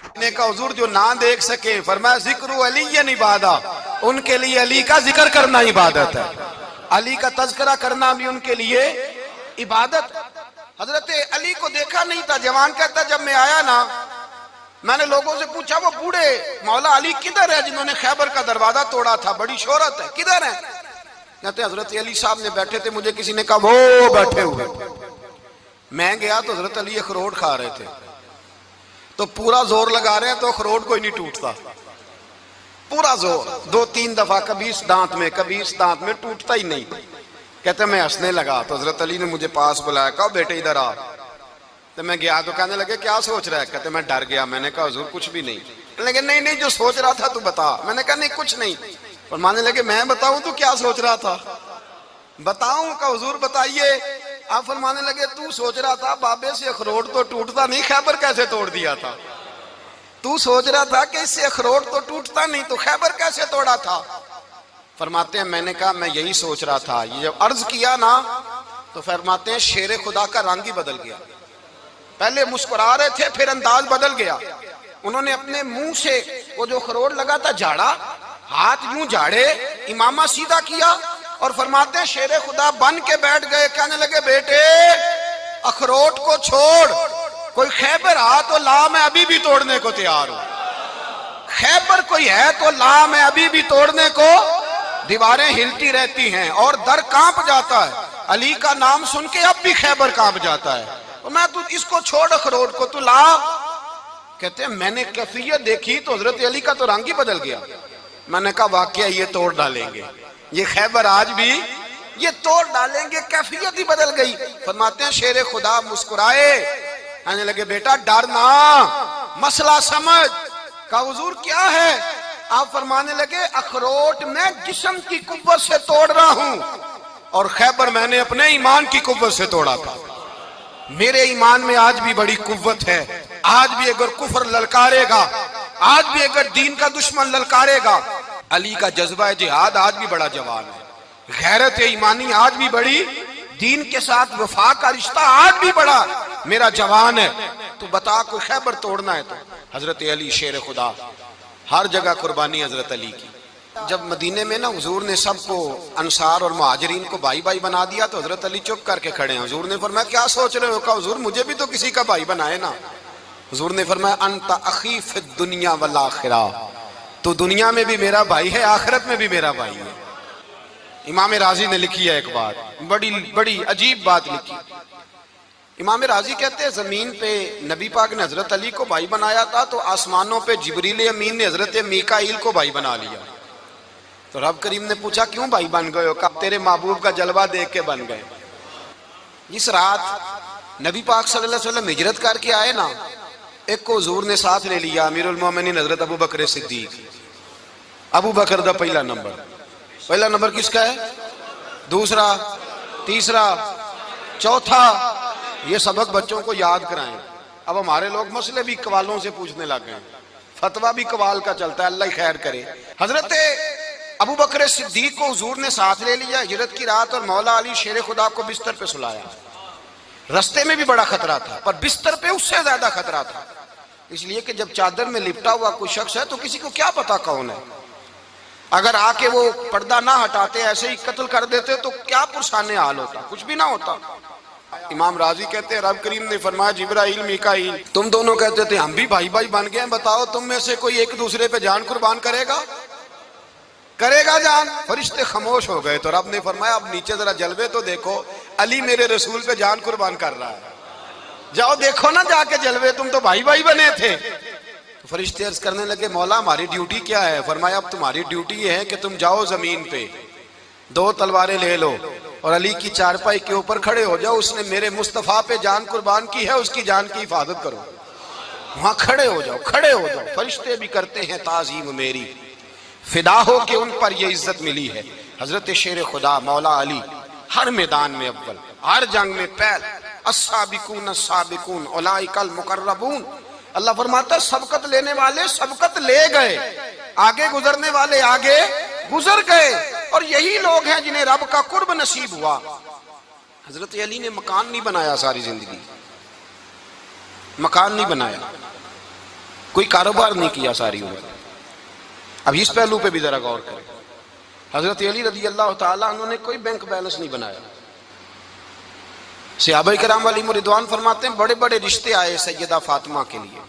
نے کہا حضور جو نہ دیکھ سکے، فرمایا ذکر علی عبادہ، ان کے لیے علی کا ذکر کرنا عبادت ہے، علی کا تذکرہ کرنا بھی ان کے لیے عبادت۔ حضرت علی کو دیکھا نہیں تھا، جوان کہتا جب میں آیا نا، میں نے لوگوں سے پوچھا وہ بوڑھے مولا علی کدھر ہے جنہوں نے خیبر کا دروازہ توڑا تھا، بڑی شہرت ہے، کدھر ہے؟ کہتے حضرت علی صاحب نے بیٹھے تھے، مجھے کسی نے کہا وہ بیٹھے ہوئے۔ میں گیا تو حضرت علی اخروٹ کھا رہے تھے، تو پورا زور لگا رہے ہیں تو اخروٹ کوئی نہیں ٹوٹتا، پورا زور 2-3 دفعہ، کبھی اس دانت میں کبھی اس دانت میں، ٹوٹتا ہی نہیں۔ کہتے میں ہنسنے لگا تو حضرت علی نے مجھے پاس بلایا، کہا بیٹے ادھر آ۔ تو میں گیا تو کہنے لگے کیا سوچ رہا ہے؟ کہتے میں ڈر گیا، میں نے کہا حضور کچھ بھی نہیں۔ لیکن نہیں جو سوچ رہا تھا تو بتا۔ میں نے کہا نہیں کچھ نہیں۔ فرمانے لگے میں بتاؤں تو کیا سوچ رہا تھا؟ بتاؤں؟ کہ حضور بتائیے۔ آپ فرمانے لگے تو سوچ رہا تھا بابے سے اخروٹ تو ٹوٹتا نہیں، خیبر کیسے توڑ دیا تھا؟ تو سوچ رہا تھا کہ اس سے اخروٹ تو ٹوٹتا نہیں، تو خیبر کیسے توڑا تھا؟ فرماتے ہیں میں نے کہا میں یہی سوچ رہا تھا۔ یہ جب عرض کیا نا تو فرماتے ہیں شیر خدا کا رنگ ہی بدل گیا، پہلے مسکرا رہے تھے پھر انداز بدل گیا۔ انہوں نے اپنے منہ سے وہ جو خروٹ لگا تھا جھاڑا، ہاتھ یوں جھاڑے، امامہ سیدھا کیا، اور فرماتے ہیں شیر خدا بن کے بیٹھ گئے، کہنے لگے بیٹے اخروٹ کو چھوڑ، کوئی خیبر آ تو لا، میں ابھی بھی توڑنے کو تیار ہوں۔ خیبر کوئی ہے تو لا، میں ابھی بھی توڑنے کو۔ دیواریں ہلتی رہتی ہیں اور در کانپ جاتا ہے، علی کا نام سن کے اب بھی خیبر کانپ جاتا ہے، تو میں تو اس کو چھوڑ اخروٹ کو تو لا۔ کہتے ہیں میں نے کیفیت دیکھی تو حضرت علی کا تو رنگ ہی بدل گیا۔ میں نے کہا واقعہ یہ توڑ ڈالیں گے، یہ خیبر آج بھی یہ توڑ ڈالیں گے، کیفیت ہی بدل گئی۔ فرماتے ہیں شیر خدا مسکرائے، کہنے لگے بیٹا ڈرنا، مسئلہ سمجھ۔ کہا حضور کیا ہے؟ آپ فرمانے لگے اخروٹ میں جسم کی قوت سے توڑ رہا ہوں، اور خیبر میں نے اپنے ایمان کی قوت سے توڑا تھا۔ میرے ایمان میں آج بھی بڑی قوت ہے، آج بھی اگر کفر للکارے گا، آج بھی اگر دین کا دشمن للکارے گا، علی کا جذبہ جہاد آج بھی بڑا جوان ہے، غیرت ایمانی آج بھی بڑی، دین کے ساتھ وفا کا رشتہ آج بھی بڑا میرا جوان ہے۔ تو بتا کوئی خیبر توڑنا ہے تو حضرت علی شیر خدا، ہر جگہ قربانی حضرت علی کی۔ جب مدینے میں نا حضور نے سب کو انصار اور مہاجرین کو بھائی بھائی بنا دیا تو حضرت علی چپ کر کے کھڑے ہیں۔ حضور نے فرمایا کیا سوچ رہے ہو؟ کہا حضور مجھے بھی تو کسی کا بھائی بنائے نا۔ حضور نے فرمایا انت اخی فی الدنیا والآخرہ، تو دنیا میں بھی میرا بھائی ہے، آخرت میں بھی میرا بھائی ہے۔ امام راضی نے لکھی ہے ایک بات، بڑی عجیب بات لکھی۔ امام راضی کہتے ہیں زمین پہ نبی پاک نے حضرت علی کو بھائی بنایا تھا تو آسمانوں پہ جبریل امین نے حضرت میکائیل کو بھائی بنا لیا۔ تو رب کریم نے پوچھا کیوں بھائی بن گئے ہو؟ کہا تیرے محبوب کا جلوہ دیکھ کے بن گئے۔ اس رات نبی پاک صلی اللہ علیہ وسلم ہجرت کر کے آئے نا، ایک کو حضور نے ساتھ لے لیا، امیر المومنین حضرت ابو بکر صدیق۔ ابو بکر دا پہلا نمبر کس کا ہے؟ دوسرا، تیسرا، چوتھا۔ یہ سبق بچوں کو یاد کرائیں۔ اب ہمارے لوگ مسئلے بھی قوالوں سے پوچھنے لگ گئے، فتویٰ بھی قوال کا چلتا ہے، اللہ ہی خیر کرے۔ حضرت ابو بکر صدیق کو حضور نے ساتھ لے لیا ہجرت کی رات، اور مولا علی شیر خدا کو بستر پہ سلایا۔ رستے میں بھی بڑا خطرہ تھا پر بستر پہ اس سے زیادہ خطرہ تھا، اس لیے کہ جب چادر میں لپٹا ہوا کوئی شخص ہے تو کسی کو کیا پتا کون ہے، اگر آ کے وہ پردہ نہ ہٹاتے ایسے ہی قتل کر دیتے تو کیا پرسان حال ہوتا، کچھ بھی نہ ہوتا۔ امام راضی کہتے ہیں رب کریم نے فرمایا جبرائیل میکائیل تم دونوں کہتے تھے ہم بھی بھائی بھائی بن گئے ہیں، بتاؤ تم میں سے کوئی ایک دوسرے پہ جان قربان کرے گا جان؟ فرشتے خاموش ہو گئے تو رب نے فرمایا اب نیچے ذرا جلوے تو دیکھو، علی میرے رسول پہ جان قربان کر رہا ہے، جاؤ دیکھو نا جا کے جلوے، تم تو بھائی بھائی بنے تھے۔ تو فرشتے عرض کرنے لگے مولا ہماری ڈیوٹی کیا ہے؟ فرمایا اب تمہاری ڈیوٹی یہ ہے کہ تم جاؤ زمین پہ 2 تلواریں لے لو اور علی کی چارپائی کے اوپر کھڑے ہو جاؤ، اس نے میرے مصطفیٰ پہ جان قربان کی ہے، اس کی جان کی حفاظت کرو۔ وہاں کھڑے ہو جاؤ۔ فرشتے بھی کرتے ہیں تعظیم میری، فدا ہو کہ ان پر یہ عزت ملی ہے۔ حضرت شیر خدا مولا علی ہر میدان میں اول، ہر جنگ میں پہل، السابقون السابقون اولئک المقربون۔ اللہ فرماتا ہے سبقت لینے والے سبقت لے گئے، آگے گزرنے والے آگے گزر گئے، اور یہی لوگ ہیں جنہیں رب کا قرب نصیب ہوا۔ حضرت علی نے مکان نہیں بنایا، ساری زندگی مکان نہیں بنایا، کوئی کاروبار نہیں کیا ساری عمر. اب اس پہلو پہ بھی ذرا غور کریں. حضرت علی رضی اللہ تعالیٰ انہوں نے کوئی بینک بیلنس نہیں بنایا. صحابہ کرام علیہم رضوان فرماتے ہیں بڑے بڑے رشتے آئے سیدہ فاطمہ کے لیے،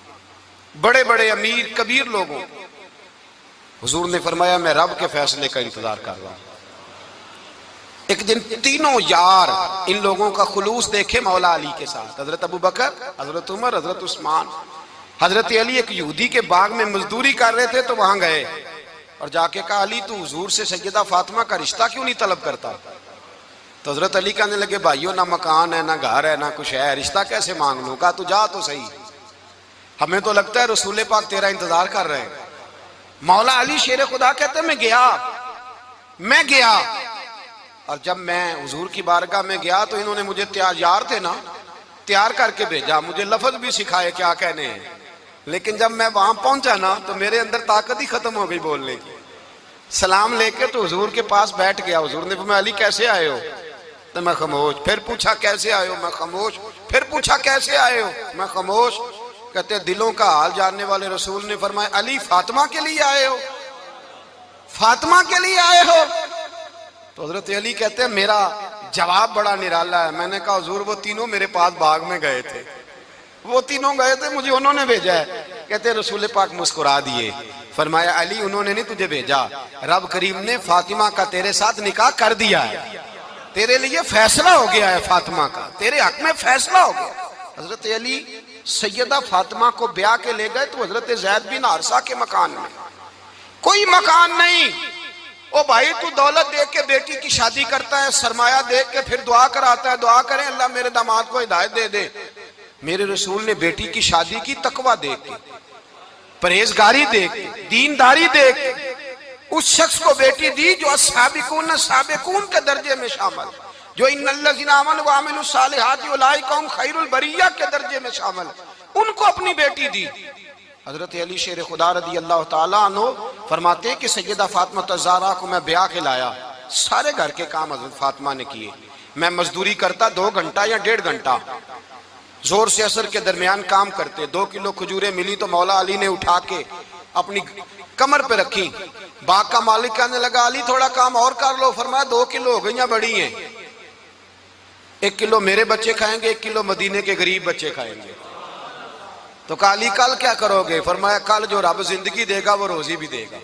بڑے بڑے امیر کبیر لوگوں. حضور نے فرمایا میں رب کے فیصلے کا انتظار کر رہا ہوں. ایک دن تینوں یار ان لوگوں کا خلوص دیکھے مولا علی کے ساتھ، حضرت ابو بکر، حضرت عمر، حضرت عثمان. حضرت علی ایک یہودی کے باغ میں مزدوری کر رہے تھے تو وہاں گئے اور جا کے کہا علی تو حضور سے سیدہ فاطمہ کا رشتہ کیوں نہیں طلب کرتا؟ تو حضرت علی کہنے لگے بھائیو نہ مکان ہے نہ گھر ہے نہ کچھ ہے، رشتہ کیسے مانگ لوں؟ کہا تو جا تو صحیح، ہمیں تو لگتا ہے رسول پاک تیرا انتظار کر رہے ہیں. مولا علی شیر خدا کہتے ہیں میں گیا اور جب میں حضور کی بارگاہ میں گیا تو انہوں نے مجھے یار تھے نا تیار کر کے بھیجا، مجھے لفظ بھی سکھائے کیا کہنے ہیں، لیکن جب میں وہاں پہنچا نا تو میرے اندر طاقت ہی ختم ہو گئی بولنے کی. سلام لے کے تو حضور کے پاس بیٹھ گیا. حضور نے فرمایا علی کیسے آئے ہو؟ تو میں خاموش. پھر پوچھا کیسے آئے ہو؟ میں خاموش. پھر پوچھا کیسے آئے ہو؟ میں خاموش. کہتے دلوں کا حال جاننے والے رسول نے فرمایا علی فاطمہ کے لیے آئے ہو؟ فاطمہ کے لیے آئے ہو؟ تو حضرت علی کہتے ہیں میرا جواب بڑا نرالا ہے. میں نے کہا حضور وہ تینوں میرے پاس باغ میں گئے تھے، وہ تینوں گئے تھے، مجھے انہوں نے بھیجا ہے. کہتے ہیں رسول پاک مسکرا دیے، فرمایا علی انہوں نے نہیں تجھے بھیجا، رب کریم نے فاطمہ کا تیرے ساتھ نکاح کر دیا ہے، تیرے لیے فیصلہ ہو گیا ہے، فاطمہ کا تیرے حق میں فیصلہ ہو گیا. حضرت علی سیدہ فاطمہ کو بیاہ کے لے گئے تو حضرت زید بن حارثہ کے مکان میں کوئی مکان نہیں. او بھائی تو دولت دیکھ کے بیٹی کی شادی کرتا ہے، سرمایہ دیکھ کے پھر دعا کراتا ہے، دعا کریں اللہ میرے داماد کو ہدایت دے دے. میرے رسول نے بیٹی کی شادی کی تقوی دیکھ کے، پرہیزگاری دیکھ کے، دینداری دیکھ کے اس شخص کو بیٹی دی جو السابقون سابقون کے درجے میں شامل، جو ان الذین آمنوا وعملوا الصالحات اولئک هم خیر البریہ کے درجے میں شامل، ان کو اپنی بیٹی دی. حضرت علی شیر خدا رضی اللہ تعالیٰ عنہ فرماتے ہیں کہ سیدہ فاطمہ الزہرا کو میں بیاہ کے لایا، سارے گھر کے کام حضرت فاطمہ نے کیے. میں مزدوری کرتا 2 گھنٹہ یا 1.5 گھنٹہ، زور سے عصر کے درمیان کام کرتے. 2 کلو کھجوریں ملی تو مولا علی نے اٹھا کے اپنی کمر پہ رکھی. باغ کا مالک کہنے لگا علی تھوڑا کام اور کر لو. فرمایا 2 کلو ہو گئیں بڑی ہیں، 1 کلو میرے بچے کھائیں گے، 1 کلو مدینے کے غریب بچے کھائیں گے. تو کہا علی کل کیا کرو گے؟ فرمایا کل جو رب زندگی دے گا وہ روزی بھی دے گا.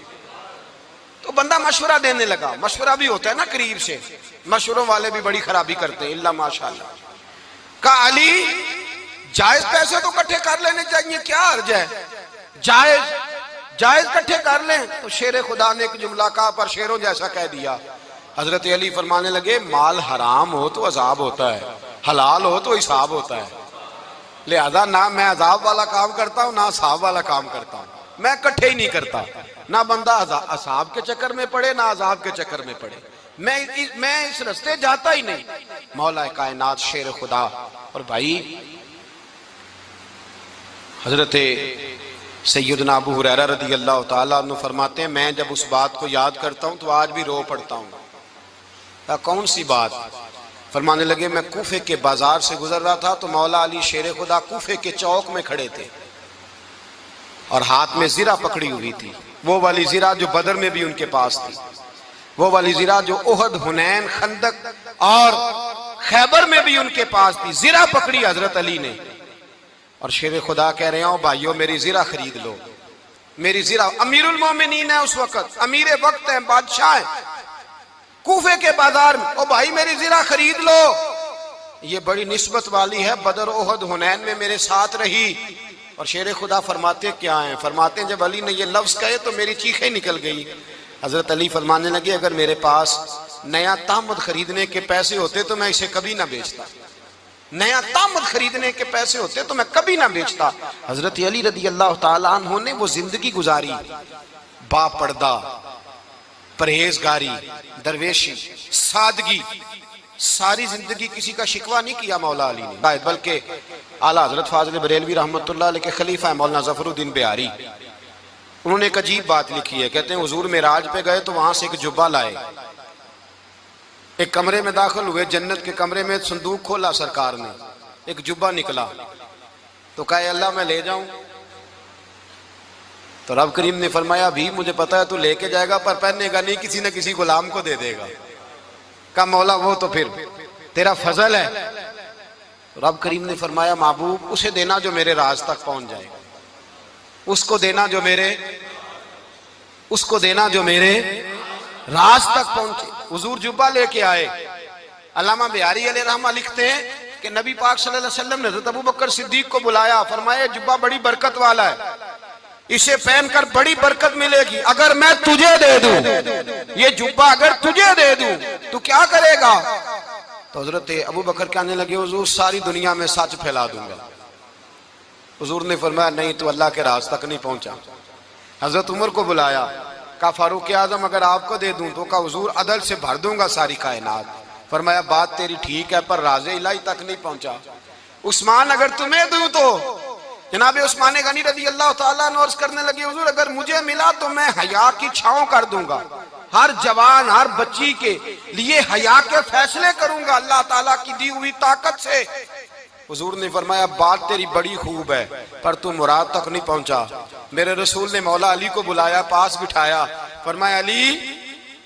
تو بندہ مشورہ دینے لگا. مشورہ بھی ہوتا ہے نا قریب سے، مشوروں والے بھی بڑی خرابی کرتے ہیں اللہ ماشاءاللہ. کہا علی جائز پیسے تو کٹھے کر لینے چاہیے، کیا حرج ہے، جائز کٹھے کر لیں. تو شیر خدا نے ایک جملہ کہا پر شیروں جیسا کہہ دیا. حضرت علی فرمانے لگے مال حرام ہو تو عذاب ہوتا ہے، حلال ہو تو حساب ہوتا ہے، لہذا نہ میں عذاب والا کام کرتا ہوں نہ حساب والا کام کرتا ہوں، میں کٹھے ہی نہیں کرتا. نہ بندہ عذاب کے چکر میں پڑے نہ عذاب کے چکر میں پڑے، میں اس رستے جاتا ہی نہیں. مولا کائنات شیر خدا. اور بھائی حضرت سیدنا ابو ہریرہ رضی اللہ تعالیٰ عنہ فرماتے ہیں میں جب اس بات کو یاد کرتا ہوں تو آج بھی رو پڑتا ہوں. کون سی بات؟ فرمانے لگے میں کوفے کے بازار سے گزر رہا تھا تو مولا علی شیر خدا کوفے کے چوک میں کھڑے تھے اور ہاتھ میں زرہ پکڑی ہوئی تھی، وہ والی زرہ جو بدر میں بھی ان کے پاس تھی، وہ والی زرہ جو احد، حنین، خندق اور خیبر میں بھی ان کے پاس تھی. زرہ پکڑی حضرت علی نے اور شیر خدا کہہ رہے ہوں بھائیو میری زرہ خرید لو. میری زرہ، امیر المومنین ہے اس وقت، امیر وقت ہے، بادشاہ ہے کوفے کے بازار میں. او بھائی میری زرہ خرید لو، یہ بڑی نسبت والی ہے، بدر، احد، حنین میں میرے ساتھ رہی. اور شیر خدا فرماتے کیا ہیں؟ فرماتے ہیں جب علی نے یہ لفظ کہے تو میری چیخیں نکل گئی. حضرت علی فرمانے لگے اگر میرے پاس نیا تامد خریدنے کے پیسے ہوتے تو میں اسے کبھی نہ بیچتا، نیا تامد خریدنے کے پیسے ہوتے تو میں کبھی نہ بیچتا. حضرت علی رضی اللہ تعالیٰ عنہ نے وہ زندگی گزاری، با پردہ، پرہیزگاری، درویشی، سادگی، ساری زندگی کسی کا شکوہ نہیں کیا مولا علی نے، بلکہ اعلیٰ حضرت فاضل بریلوی رحمۃ اللہ علیہ کے خلیفہ مولانا ظفر الدین بہاری، انہوں نے ایک عجیب بات لکھی ہے. کہتے ہیں حضور معراج پہ گئے تو وہاں سے ایک جبہ لائے، ایک کمرے میں داخل ہوئے، جنت کے کمرے میں صندوق کھولا سرکار نے، ایک جبہ نکلا تو کہا اللہ میں لے جاؤں؟ تو رب کریم نے فرمایا بھی مجھے پتا ہے تو لے کے جائے گا پر پہننے گا نہیں، کسی نہ کسی غلام کو دے دے گا۔ کہا مولا وہ تو پھر تیرا فضل ہے۔ رب کریم نے فرمایا محبوب اسے دینا جو میرے راز تک پہنچ جائے، اس کو دینا جو میرے راز تک پہنچے۔ حضور جبہ لے کے آئے۔ علامہ بہاری علیہ رحمہ لکھتے ہیں کہ نبی پاک صلی اللہ علیہ وسلم نے حضرت ابوبکر صدیق کو بلایا، فرمایا جبہ بڑی برکت والا ہے، اسے پہن کر بڑی برکت ملے گی، اگر میں تجھے دے دوں، یہ جبہ اگر تجھے دے دوں تو کیا کرے گا؟ تو حضرت ابوبکر کہنے لگے حضور ساری دنیا میں سچ پھیلا دوں گا۔ حضور نے فرمایا نہیں تو اللہ کے راز تک نہیں پہنچا۔ حضرت عمر کو بلایا، کہا فاروق اعظم اگر آپ کو دے دوں تو کہا حضور عدل سے بھر دوں گا ساری کائنات۔ فرمایا بات تیری ٹھیک ہے پر راز الہی تک نہیں پہنچا۔ عثمان اگر تمہیں دوں تو جناب عثمان غنی رضی اللہ تعالیٰ عنہ عرض کرنے لگے حضور اگر مجھے ملا تو میں حیا کی چھاؤں کر دوں گا، ہر جوان ہر بچی کے لیے حیا کے فیصلے کروں گا اللہ تعالیٰ کی دی ہوئی طاقت سے۔ حضور نے فرمایا بات تیری بڑی خوب ہے پر تو مراد تک نہیں پہنچا۔ میرے رسول نے مولا علی کو بلایا، پاس بٹھایا، فرمایا علی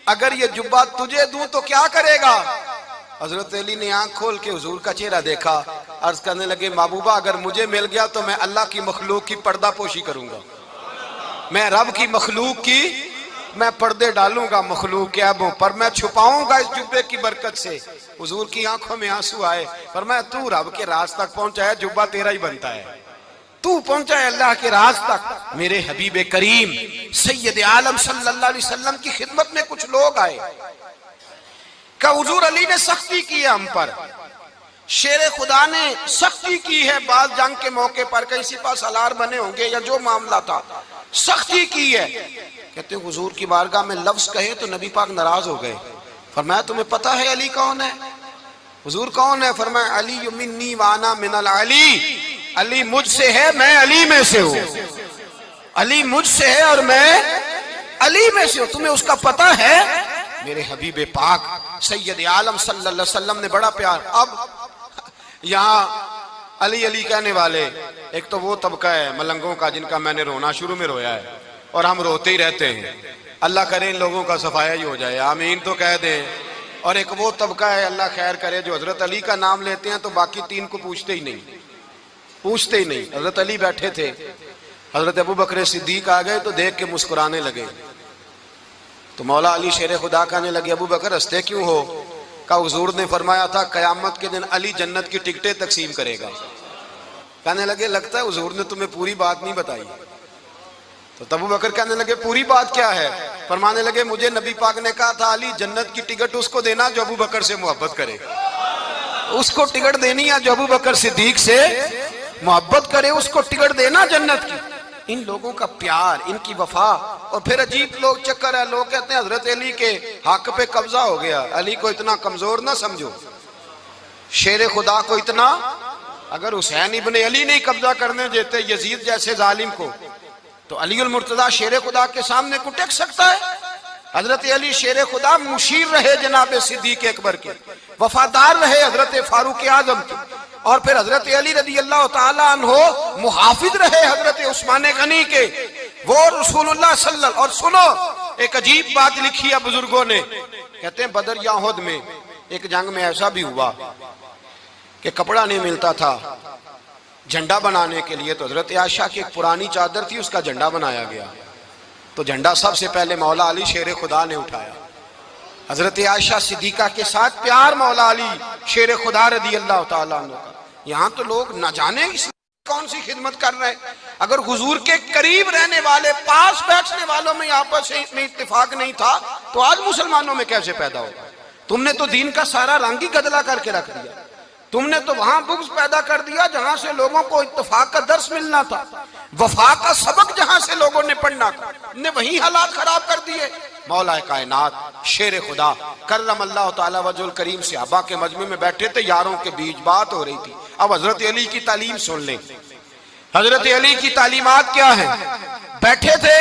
اگر یہ جبہ تجھے دوں تو کیا کرے گا؟ حضرت علی نے آنکھ کھول کے حضور کا چہرہ دیکھا، عرض کرنے لگے محبوبہ اگر مجھے مل گیا تو میں اللہ کی مخلوق کی پردہ پوشی کروں گا، میں رب کی مخلوق کی میں پردے ڈالوں گا مخلوق کے عیبوں پر، میں چھپاؤں گا اس جبے کی برکت سے۔ حضور کی آنکھوں میں آنسو آئے، فرمایا تو رب کے راز تک پہنچا ہے، جبہ تیرا ہی بنتا ہے، تو پہنچا ہے اللہ کے راز تک۔ میرے حبیب کریم سید عالم صلی اللہ علیہ وسلم کی خدمت میں کچھ لوگ آئے کہ حضور علی نے سختی کی ہے ہم پر، شیر خدا نے سختی کی ہے، بعض جنگ کے موقع پر کہیں سپاہ سالار بنے ہوں گے یا جو معاملہ تھا سختی کی ہے۔ کہتے ہیں حضور کی بارگاہ میں لفظ کہے تو نبی پاک ناراض ہو گئے۔ فرمایا تمہیں پتہ ہے علی کون ہے؟ حضور کون ہے؟ فرمایا علی منی وانا من العلی، علی مجھ سے ہے میں علی میں سے ہوں، علی مجھ سے ہے اور میں علی میں سے ہوں، تمہیں اس کا پتہ ہے؟ میرے حبیب پاک سید عالم صلی اللہ علیہ وسلم نے بڑا پیار۔ اب یہاں علی علی کہنے والے ایک تو وہ طبقہ ہے ملنگوں کا جن کا میں نے رونا شروع میں رویا ہے اور ہم روتے ہی رہتے ہیں، اللہ کرے ان لوگوں کا صفایا ہی ہو جائے، آمین تو کہہ دیں۔ اور ایک وہ طبقہ ہے اللہ خیر کرے جو حضرت علی کا نام لیتے ہیں تو باقی تین کو پوچھتے ہی نہیں۔ حضرت علی بیٹھے تھے، حضرت ابوبکر صدیق آ گئے تو دیکھ کے مسکرانے لگے، تو مولا علی شیر خدا کہنے لگے ابوبکر ہنستے کیوں ہو؟ کہ حضور نے فرمایا تھا قیامت کے دن علی جنت کی ٹکٹیں تقسیم کرے گا۔ کہنے لگے لگتا ہے حضور نے تمہیں پوری بات نہیں بتائی۔ تو ابوبکر کہنے لگے پوری بات کیا ہے؟ فرمانے لگے مجھے نبی پاک نے کہا تھا علی جنت کی ٹکٹ اس کو دینا جو ابوبکر سے محبت کرے، اس کو ٹکٹ دینی ہے جو ابوبکر صدیق سے محبت کرے، اس کو ٹکٹ دینا جنت کی۔ ان لوگوں کا پیار، ان کی وفا۔ اور پھر عجیب لوگ چکر ہے، لوگ کہتے ہیں حضرت علی کے حق پہ قبضہ ہو گیا، علی کو اتنا کمزور نہ سمجھو، شیر خدا کو اتنا، اگر حسین ابن علی نہیں قبضہ کرنے دیتے یزید جیسے ظالم کو تو علی المرتضیٰ شیر خدا کے سامنے کو ٹک سکتا ہے؟ حضرت علی شیر خدا مشیر رہے جناب صدیق اکبر کے، وفادار رہے حضرت فاروق اعظم کے، اور پھر حضرت علی رضی اللہ تعالیٰ عنہ محافظ رہے حضرت عثمان غنی کے، وہ رسول اللہ صلی اللہ علیہ وسلم۔ اور سنو ایک عجیب بات لکھی ہے بزرگوں نے، کہتے ہیں بدر یا احد میں ایک جنگ میں ایسا بھی ہوا کہ کپڑا نہیں ملتا تھا جھنڈا بنانے کے لیے، تو حضرت عائشہ کی ایک پرانی چادر تھی اس کا جھنڈا بنایا گیا، تو جھنڈا سب سے پہلے مولا علی شیر خدا نے اٹھایا۔ حضرت عائشہ صدیقہ کے ساتھ پیار مولا علی شیر خدا رضی اللہ تعالیٰ عنہ کا۔ یہاں تو لوگ نہ جانے اس کون سی خدمت کر رہے ہیں، اگر حضور کے قریب رہنے والے پاس بیٹھنے والوں میں آپس میں اتفاق نہیں تھا تو آج مسلمانوں میں کیسے پیدا ہوگا؟ تم نے تو دین کا سارا رنگ ہی گدلا کر کے رکھ دیا، تم نے تو وہاں بغض پیدا کر دیا جہاں سے لوگوں کو اتفاق کا درس ملنا تھا، وفا کا سبق جہاں سے لوگوں نے پڑھنا تھا، نے وہی حالات خراب کر دیے۔ مولا کائنات شیر خدا کرم اللہ تعالیٰ وجہ الکریم صحابہ کے مجمع میں بیٹھے تھے، یاروں کے بیچ بات ہو رہی تھی۔ اب حضرت علی کی تعلیم سن لیں، حضرت علی کی تعلیمات کیا ہیں؟ بیٹھے تھے،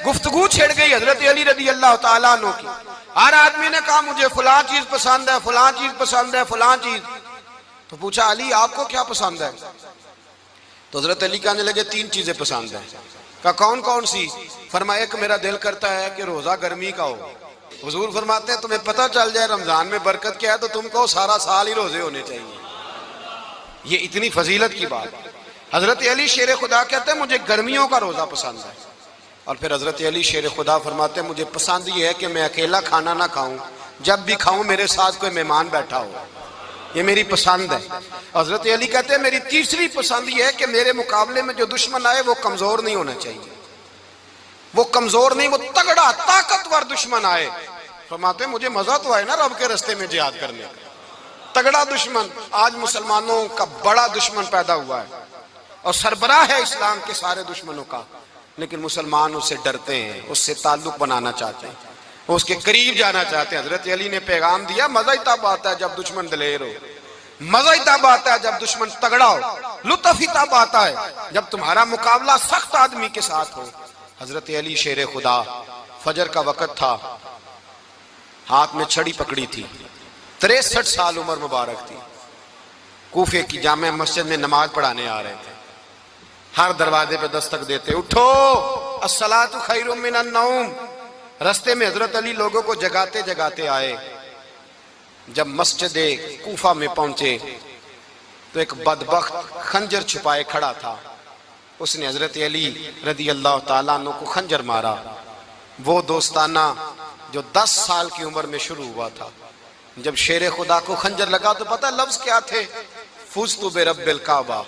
گفتگو چھڑ گئی حضرت علی رضی اللہ تعالیٰ عنہ کی، ہر آدمی نے کہا مجھے فلاں چیز پسند ہے، فلاں چیز پسند ہے، فلاں چیز۔ تو پوچھا علی آپ کو کیا پسند ہے؟ تو حضرت علی کہنے لگے 3 چیزیں پسند ہیں. کہا کون کون سی؟ فرمایا کہ میرا دل کرتا ہے کہ روزہ گرمی کا ہو. حضور فرماتے ہیں تمہیں پتہ چل جائے رمضان میں برکت کیا ہے تو تم کو سارا سال ہی روزے ہونے چاہیے. یہ اتنی فضیلت کی بات. حضرت علی شیر خدا کہتے ہیں مجھے گرمیوں کا روزہ پسند ہے. اور پھر حضرت علی شیر خدا فرماتے ہیں مجھے پسند یہ ہے کہ میں اکیلا کھانا نہ کھاؤں، جب بھی کھاؤں میرے ساتھ کوئی مہمان بیٹھا ہو. یہ میری پسند ہے. حضرت علی کہتے ہیں میری تیسری پسند یہ ہے کہ میرے مقابلے میں جو دشمن آئے وہ کمزور نہیں ہونا چاہیے. وہ کمزور نہیں، وہ تگڑا طاقتور دشمن آئے. فرماتے ہیں مجھے مزہ تو آئے نا رب کے رستے میں جہاد کرنے کا. تگڑا دشمن. آج مسلمانوں کا بڑا دشمن پیدا ہوا ہے اور سربراہ ہے اسلام کے سارے دشمنوں کا، لیکن مسلمان اس سے ڈرتے ہیں، اس سے تعلق بنانا چاہتے ہیں، اس کے قریب جانا چاہتے ہیں. حضرت علی نے پیغام دیا مزہ ہی تب آتا ہے جب دشمن دلیر ہو، مزہ ہی تب آتا ہے جب دشمن تگڑا ہو، لطف ہی تب آتا ہے جب تمہارا مقابلہ سخت آدمی کے ساتھ ہو. حضرت علی شیر خدا. فجر کا وقت تھا، ہاتھ میں چھڑی پکڑی تھی، 63 سال عمر مبارک تھی. کوفے کی جامع مسجد میں نماز پڑھانے آ رہے تھے. ہر دروازے پہ دستک دیتے اٹھو الصلاۃ خیر من النوم. رستے میں حضرت علی لوگوں کو جگاتے جگاتے آئے. جب مسجد کوفہ میں پہنچے تو ایک بدبخت خنجر چھپائے کھڑا تھا. اس نے حضرت علی رضی اللہ تعالیٰ عنہ کو خنجر مارا. وہ دوستانہ جو 10 سال کی عمر میں شروع ہوا تھا. جب شیر خدا کو خنجر لگا تو پتہ لفظ کیا تھے؟ فزت برب الکعبہ.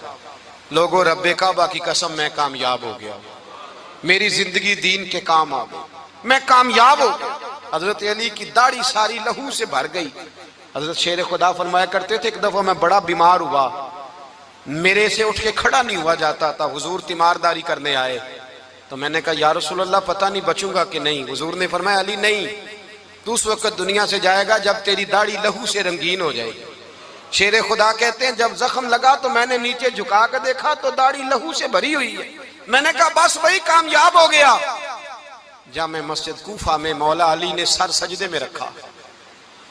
لوگوں رب کعبہ کی قسم میں کامیاب ہو گیا، میری زندگی دین کے کام آ گئی، میں کامیاب ہو گیا. حضرت علی کی داڑھی ساری لہو سے بھر گئی. حضرت شیر خدا فرمایا کرتے تھے ایک دفعہ میں بڑا بیمار ہوا، میرے سے اٹھ کے کھڑا نہیں ہوا جاتا تھا. حضور تیمارداری کرنے آئے تو میں نے کہا یا رسول اللہ پتہ نہیں بچوں گا کہ نہیں. حضور نے فرمایا علی نہیں، تو اس وقت دنیا سے جائے گا جب تیری داڑھی لہو سے رنگین ہو جائے گی. شیر خدا کہتے ہیں جب زخم لگا تو میں نے نیچے جھکا کے دیکھا تو داڑھی لہو سے بھری ہوئی ہے. میں نے کہا بس وہی کامیاب ہو گیا. جامع مسجد کوفہ میں مولا علی نے سر سجدے میں رکھا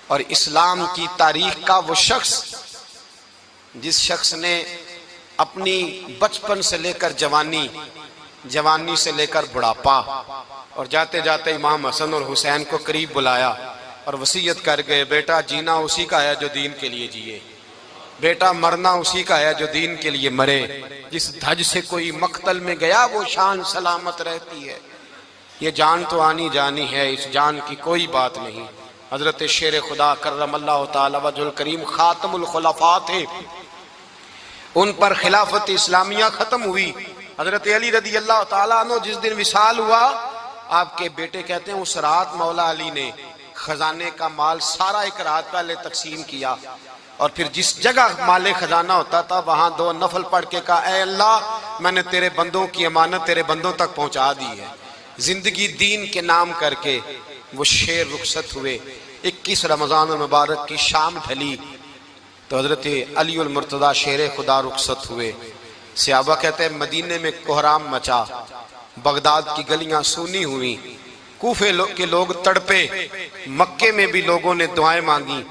اور اسلام کی تاریخ کا وہ شخص جس شخص نے اپنی بچپن سے لے کر جوانی، جوانی سے لے کر بڑھاپا اور جاتے جاتے امام حسن اور حسین کو قریب بلایا اور وصیت کر گئے بیٹا جینا اسی کا ہے جو دین کے لیے جیے، بیٹا مرنا اسی کا ہے جو دین کے لیے مرے. جس دھج سے کوئی مقتل میں گیا وہ شان سلامت رہتی ہے. یہ جان تو آنی جانی ہے، اس جان کی کوئی بات نہیں. حضرت شیر خدا کرم اللہ تعالی وجہ الکریم خاتم الخلفاء تھے، ان پر خلافت اسلامیہ ختم ہوئی. حضرت علی رضی اللہ تعالیٰ عنہ جس دن وصال ہوا، آپ کے بیٹے کہتے ہیں اس رات مولا علی نے خزانے کا مال سارا ایک رات پہلے تقسیم کیا اور پھر جس جگہ مال خزانہ ہوتا تھا وہاں 2 نفل پڑھ کے کہا اے اللہ میں نے تیرے بندوں کی امانت تیرے بندوں تک پہنچا دی ہے. زندگی دین کے نام کر کے وہ شیر رخصت ہوئے. 21 رمضان المبارک کی شام ڈھلی تو حضرت علی المرتضیٰ شیر خدا رخصت ہوئے. صحابہ کہتے ہیں مدینے میں کوہرام مچا، بغداد کی گلیاں سونی ہوئی، کوفے کے لوگ تڑپے، مکے میں بھی لوگوں نے دعائیں مانگی.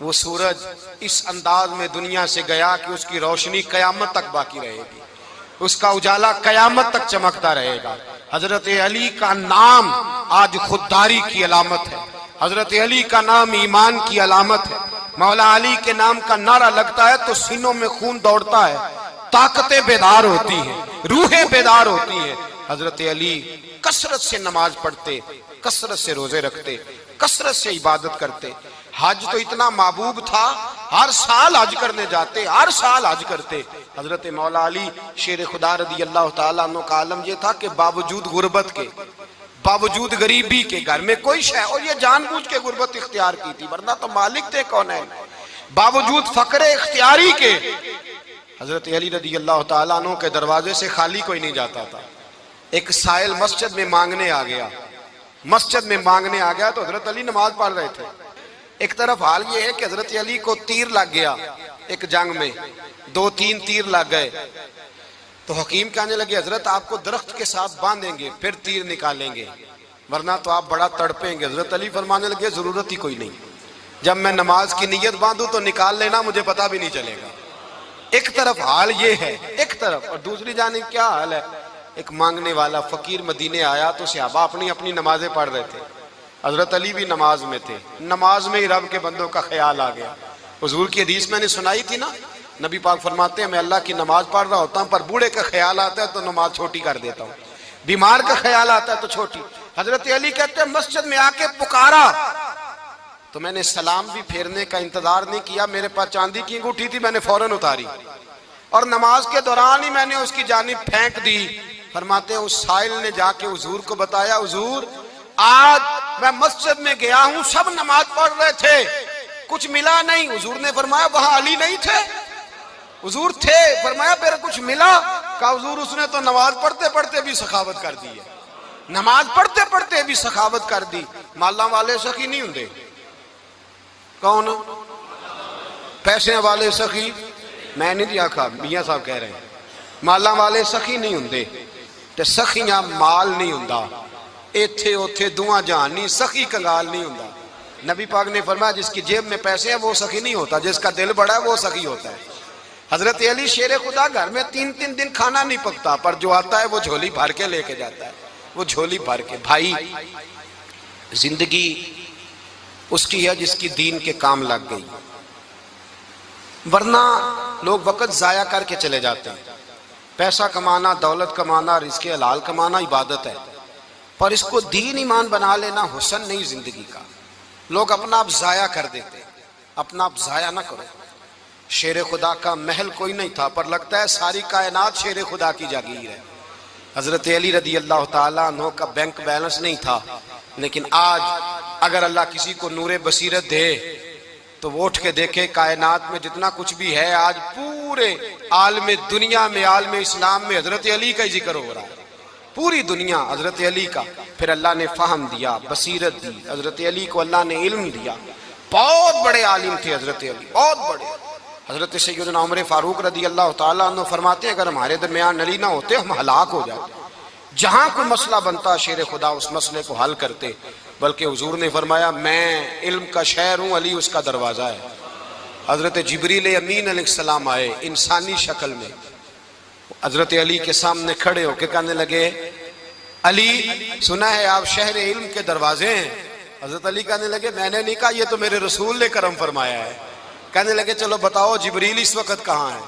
وہ سورج اس انداز میں دنیا سے گیا کہ اس کی روشنی قیامت تک باقی رہے گی، اس کا اجالا قیامت تک چمکتا رہے گا. حضرت علی کا نام آج خودداری کی علامت ہے، حضرت علی کا نام ایمان کی علامت ہے. مولا علی کے نام کا نعرہ لگتا ہے تو سینوں میں خون دوڑتا ہے، طاقتیں بیدار ہوتی ہیں، روحیں بیدار ہوتی ہیں. حضرت علی کثرت سے نماز پڑھتے، کثرت سے روزے رکھتے، کثرت سے عبادت کرتے. حج تو اتنا محبوب تھا ہر سال حج کرنے جاتے، ہر سال حج کرتے. حضرت مولا علی شیر خدا رضی اللہ تعالیٰ عنہ کا عالم یہ تھا کہ باوجود غربت کے، باوجود غریبی کے، گھر میں کوئی شے، اور یہ جان بوجھ کے غربت اختیار کی تھی ورنہ تو مالک تھے کون ہے، باوجود فقر اختیاری کے حضرت علی رضی اللہ تعالیٰ عنہ کے دروازے سے خالی کوئی نہیں جاتا تھا. ایک سائل مسجد میں مانگنے آ گیا، مسجد میں مانگنے آ گیا تو حضرت علی نماز پڑھ رہے تھے. ایک طرف حال یہ ہے کہ حضرت علی کو تیر لگ گیا ایک جنگ میں، 2-3 تیر لگ گئے تو حکیم کہنے لگے حضرت آپ کو درخت کے ساتھ باندھیں گے پھر تیر نکالیں گے ورنہ تو آپ بڑا تڑپیں گے. حضرت علی فرمانے لگے ضرورت ہی کوئی نہیں، جب میں نماز کی نیت باندھوں تو نکال لینا، مجھے پتا بھی نہیں چلے گا. ایک طرف حال یہ ہے، ایک طرف، اور دوسری جانب کیا حال ہے؟ ایک مانگنے والا فقیر مدینے آیا تو صحابہ اپنی اپنی نمازیں پڑھ رہے تھے، حضرت علی بھی نماز میں تھے، نماز میں ہی رب کے بندوں کا خیال آ گیا۔ حضور کی حدیث میں نے سنائی تھی نا، نبی پاک فرماتے ہیں میں اللہ کی نماز پڑھ رہا ہوتا ہوں پر بوڑھے کا خیال آتا ہے تو نماز چھوٹی کر دیتا ہوں، بیمار کا خیال آتا ہے تو چھوٹی۔ حضرت علی کہتے ہیں مسجد میں آ کے پکارا تو میں نے سلام بھی پھیرنے کا انتظار نہیں کیا، میرے پاس چاندی کی انگوٹھی تھی، میں نے فوراً اتاری اور نماز کے دوران ہی میں نے اس کی جانب پھینک دی۔ فرماتے ہیں اس سائل نے جا کے حضور کو بتایا، حضور آج میں مسجد میں گیا ہوں، سب نماز پڑھ رہے تھے، کچھ ملا نہیں۔ حضور نے فرمایا وہاں علی نہیں تھے؟ حضور تھے۔ فرمایا پھر کچھ ملا؟ کہا حضور اس نے تو نماز پڑھتے پڑھتے بھی سخاوت کر دی ہے، نماز پڑھتے پڑھتے بھی سخاوت کر دی۔ مالاں والے سخی نہیں ہوندے؟ کون؟ پیسے والے سخی؟ میں نہیں آکھا، میاں صاحب کہہ رہے ہیں مالاں والے سخی نہیں ہوندے، تے سخیاں مال نہیں ہوندا، ایتھے اوتھے دعا جہان نہیں، سخی کنگال نہیں ہوندا۔ نبی پاک نے فرمایا جس کی جیب میں پیسے ہیں وہ سخی نہیں ہوتا، جس کا دل بڑا ہے وہ سخی ہوتا ہے۔ حضرت علی شیر خدا گھر میں 3 دن کھانا نہیں پکتا، پر جو آتا ہے وہ جھولی بھر کے لے کے جاتا ہے، وہ جھولی بھر کے۔ بھائی زندگی اس کی ہے جس کی دین کے کام لگ گئی، ورنہ لوگ وقت ضائع کر کے چلے جاتے ہیں۔ پیسہ کمانا، دولت کمانا، رزق حلال کمانا عبادت ہے، پر اس کو دین ایمان بنا لینا حسن نہیں زندگی کا۔ لوگ اپنا آپ ضائع کر دیتے، اپنا آپ ضائع نہ کرو۔ شیر خدا کا محل کوئی نہیں تھا، پر لگتا ہے ساری کائنات شیر خدا کی جاگیر ہے۔ حضرت علی رضی اللہ تعالیٰ عنہ کا بینک بیلنس نہیں تھا، لیکن آج اگر اللہ کسی کو نور بصیرت دے تو وہ اٹھ کے دیکھے کائنات میں جتنا کچھ بھی ہے، آج پورے عالم دنیا میں، عالم اسلام میں حضرت علی کا ہی ذکر ہو رہا ہے، پوری دنیا حضرت علی کا۔ پھر اللہ نے فہم دیا، بصیرت دی، حضرت علی کو اللہ نے علم دیا۔ بہت بڑے عالم تھے حضرت علی، بہت بڑے۔ حضرت سیدنا عمر فاروق رضی اللہ تعالیٰ عنہ فرماتے ہیں اگر ہمارے درمیان علی نہ ہوتے ہم ہلاک ہو جاتے، جہاں کوئی مسئلہ بنتا شیر خدا اس مسئلے کو حل کرتے۔ بلکہ حضور نے فرمایا میں علم کا شہر ہوں، علی اس کا دروازہ ہے۔ حضرت جبریل امین علیہ السلام آئے انسانی شکل میں، حضرت علی کے سامنے کھڑے ہو کے کہنے لگے علی سنا ہے آپ شہر علم کے دروازے ہیں؟ حضرت علی کہنے لگے میں نے نہیں کہا، یہ تو میرے رسول نے کرم فرمایا ہے۔ کہنے لگے چلو بتاؤ جبریل اس وقت کہاں ہے؟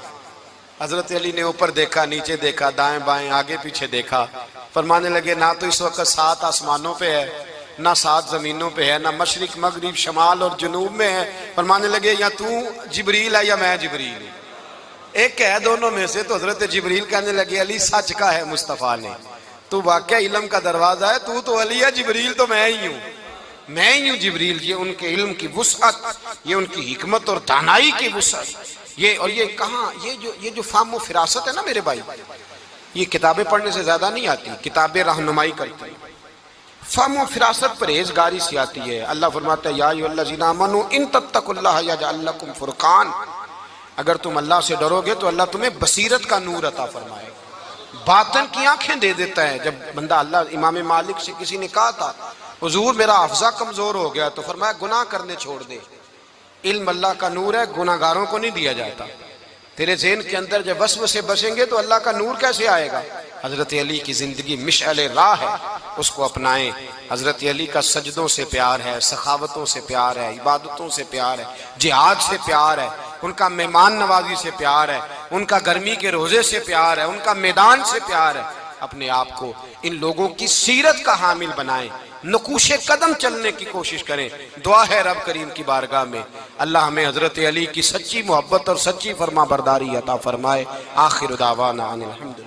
حضرت علی نے اوپر دیکھا، نیچے دیکھا، دائیں بائیں آگے پیچھے دیکھا، فرمانے لگے نہ تو اس وقت 7 آسمانوں پہ ہے، نہ 7 زمینوں پہ ہے، نہ مشرق مغرب شمال اور جنوب میں ہے۔ فرمانے لگے یا تو جبریل ہے یا میں جبریل ہوں، ایک ہے دونوں میں سے۔ تو حضرت جبریل کہنے لگے علی سچ کا ہے مصطفیٰ نے، تو واقعہ علم کا دروازہ ہے، تو علی ہے، جبریل تو میں ہی ہوں، میں ہی ہوں جبریل۔ یہ ان کے علم کی وسعت، یہ ان کی حکمت اور دانائی کی وسعت، یہ اور یہ کہاں یہ جو فہم و فراست ہے نا میرے بھائی، یہ کتابیں پڑھنے سے زیادہ نہیں آتی، کتابیں رہنمائی کرتی ہیں۔ فہم و فراست پرہیزگاری سے آتی ہے۔ اللہ فرماتا ہے یا ایھا الذین آمنوا ان تتقوا اللہ یجعل لکم فرقان، اگر تم اللہ سے ڈرو گے تو اللہ تمہیں بصیرت کا نور عطا فرمائے گا، باطن کی آنکھیں دے دیتا ہے۔ جب بندہ امام مالک سے کسی نے کہا تھا حضور میرا حافظہ کمزور ہو گیا، تو فرمایا گناہ کرنے چھوڑ دے، علم اللہ کا نور ہے، گناہ گاروں کو نہیں دیا جاتا۔ تیرے ذہن کے اندر جب وسوسے بسیں گے تو اللہ کا نور کیسے آئے گا؟ حضرت علی کی زندگی مشعل راہ ہے، اس کو اپنائیں۔ حضرت علی کا سجدوں سے پیار ہے، سخاوتوں سے پیار ہے، عبادتوں سے پیار ہے، جہاد سے پیار ہے، ان کا مہمان نوازی سے پیار ہے، ان کا گرمی کے روزے سے پیار ہے، ان کا میدان سے پیار ہے۔ اپنے آپ کو ان لوگوں کی سیرت کا حامل بنائیں، نقوش قدم چلنے کی کوشش کریں۔ دعا ہے رب کریم کی بارگاہ میں اللہ ہمیں حضرت علی کی سچی محبت اور سچی فرما برداری عطا فرمائے۔ آخر دعوانا ان الحمد